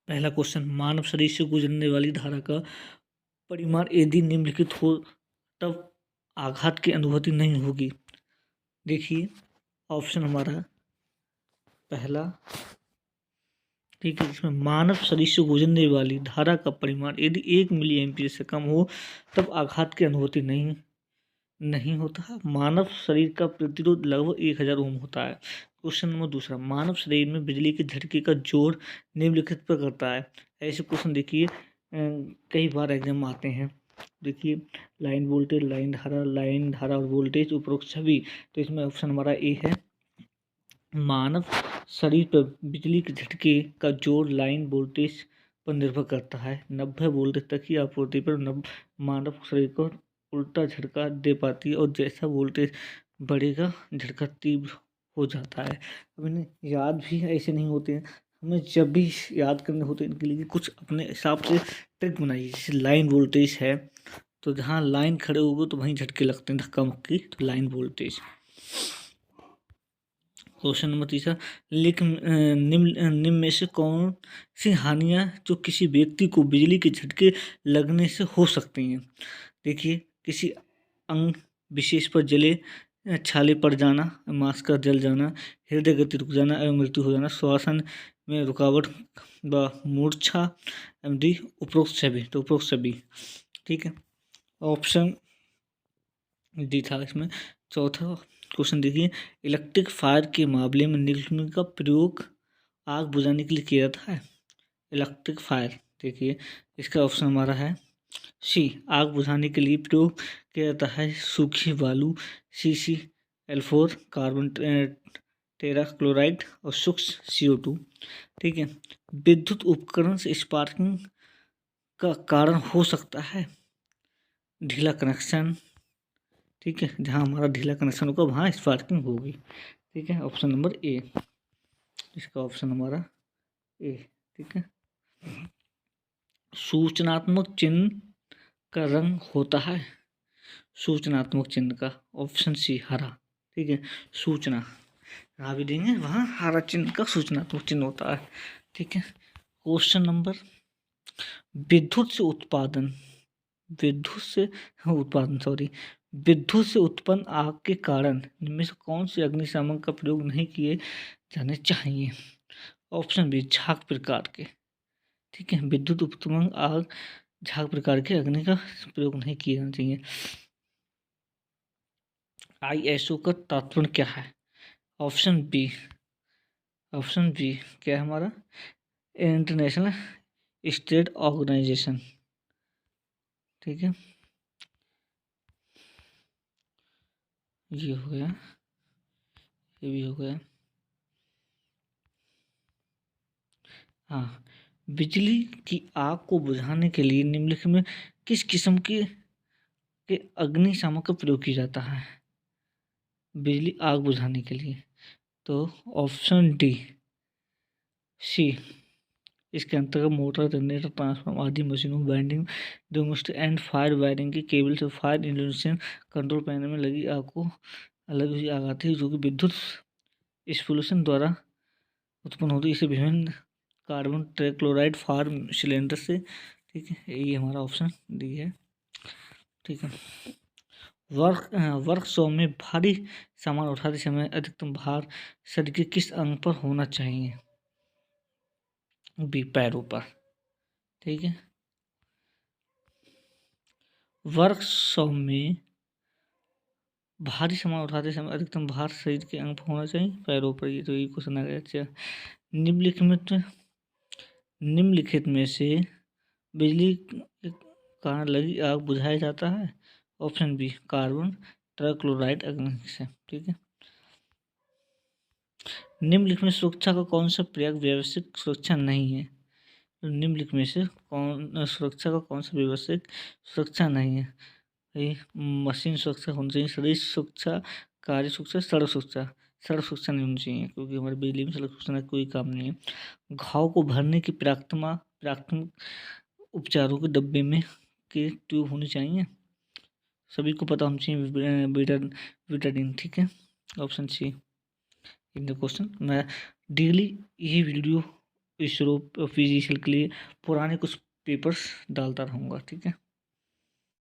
पहला क्वेश्चन, मानव शरीर से गुजरने वाली धारा का परिमाण यदि निम्नलिखित हो तब आघात की अनुभूति नहीं होगी। देखिए ऑप्शन हमारा पहला, ठीक है, इसमें मानव शरीर से गुजरने वाली धारा का परिमाण यदि 1 मिली एम्पीयर से कम हो तब आघात की अनुभूति नहीं होता है। मानव शरीर का प्रतिरोध लगभग 1000 ओम होता है। क्वेश्चन नंबर दूसरा, मानव शरीर में बिजली के झटके का जोर निम्नलिखित पर करता है। ऐसे क्वेश्चन देखिए कई बार एग्जाम में आते हैं। देखिए लाइन वोल्टेज, लाइन धारा और वोल्टेज उपरोक्त सभी। तो इसमें ऑप्शन हमारा ए है। मानव शरीर पर बिजली के झटके का जोर लाइन वोल्टेज पर निर्भर करता है। 90 वोल्टेज तक की आपूर्ति पर मानव शरीर को उल्टा झटका दे पाती है और जैसा वोल्टेज बढ़ेगा झटका तीव्र हो जाता है। अब इन्हें याद भी ऐसे नहीं होते हैं, हमें जब भी याद करने होते हैं इनके लिए कुछ अपने हिसाब से ट्रिक बनाइए। जैसे लाइन वोल्टेज है तो जहाँ लाइन खड़े होगे तो वहीं झटके लगते हैं धक्का मुक्की, तो लाइन वोल्टेज। क्वेश्चन नंबर तीसरा, निम्न में से कौन सी हानियां जो किसी व्यक्ति को बिजली के झटके लगने से हो सकती हैं। देखिए किसी अंग विशेष पर जले छाले पड़ जाना, मांस का जल जाना, हृदय गति रुक जाना एवं मृत्यु हो जाना, श्वसन में रुकावट व मूर्छा एवं उपरोक्त सभी। तो उपरोक्त सभी, ठीक है। ऑप्शन डी था इसमें। चौथा क्वेश्चन देखिए, इलेक्ट्रिक फायर के मामले में निम्नलिखित का प्रयोग आग बुझाने के लिए किया जाता है। इलेक्ट्रिक फायर, देखिए इसका ऑप्शन हमारा है सी, आग बुझाने के लिए प्रयोग किया जाता है सूखी बालू, CCl4, कार्बन टेरा क्लोराइड और सूक्ष्म CO2। ठीक है। विद्युत उपकरण से स्पार्किंग का कारण हो सकता है ढीला कनेक्शन। ठीक है, जहाँ हमारा ढीला कनेक्शन होगा वहाँ स्पार्किंग होगी। ठीक है, ऑप्शन नंबर ए, इसका ऑप्शन हमारा ए। ठीक है। सूचनात्मक चिन्ह का रंग होता है, सूचनात्मक चिन्ह का ऑप्शन सी हरा। ठीक है, सूचना जहाँ भी देंगे वहाँ हरा चिन्ह का सूचनात्मक चिन्ह होता है। ठीक है। क्वेश्चन नंबर, विद्युत से उत्पादन विद्युत से उत्पन्न आग के कारण इनमें से कौन से अग्निशामक का प्रयोग नहीं किए जाने चाहिए। ऑप्शन बी, झाग प्रकार के। ठीक है, विद्युत उत्पन्न आग झाग प्रकार के अग्नि का प्रयोग नहीं किया जाना चाहिए। ISO का तात्पर्य क्या है। ऑप्शन बी क्या है हमारा, इंटरनेशनल स्टेट ऑर्गेनाइजेशन। ठीक है, ये हो गया, ये भी हो गया। हाँ, बिजली की आग को बुझाने के लिए निम्नलिखित में किस किस्म के अग्निशामक का प्रयोग किया जाता है बिजली आग बुझाने के लिए। तो ऑप्शन डी सी, इसके अंतर्गत मोटर, जनरेटर, ट्रांसफार्मर आदि मशीनों, winding, domestic and fire wiring के केबल से फायर इंस्टॉलेशन कंट्रोल पैनल में लगी आग को अलग हुई आग आती है जो कि विद्युत एक्सप्लोशन द्वारा उत्पन्न होती है। इसे विभिन्न कार्बन ट्राइक्लोराइड फायर सिलेंडर से। ठीक है, ये हमारा ऑप्शन डी है। ठीक है। वर्कशॉप में भारी सामान उठाते समय अधिकतम भार शरीर के किस अंग पर होना चाहिए। बी, पैरों पर। ठीक है, वर्कशॉप में भारी सामान उठाते समय अधिकतम भार शरीर के अंग पर होना चाहिए पैरों पर। ये तो ये क्वेश्चन आ गया। अच्छा, निम्नलिखित में से बिजली के कारण लगी आग बुझाया जाता है। ऑप्शन बी, कार्बन ट्राइक्लोराइड अग्नि से। ठीक है। निम्नलिखित में सुरक्षा का कौन सा प्रयोग व्यावसायिक सुरक्षा नहीं है। निम्नलिखित में से सुरक्षा का कौन सा व्यावसायिक सुरक्षा नहीं है। ये मशीन सुरक्षा होनी चाहिए, शरीर सुरक्षा, कार्य सुरक्षा, सड़क सुरक्षा। सड़क सुरक्षा नहीं होनी चाहिए क्योंकि हमारे बिजली में सड़क सुरक्षा का कोई काम नहीं है। घाव को भरने की प्राथमिक उपचारों के डब्बे में के ट्यूब होनी चाहिए, सभी को पता होना चाहिए बीटाडीन। ठीक है, option C in the question. मैं डेली ये वीडियो इसरो फिजिशियल के लिए पुराने कुछ पेपर्स डालता रहूँगा। ठीक है।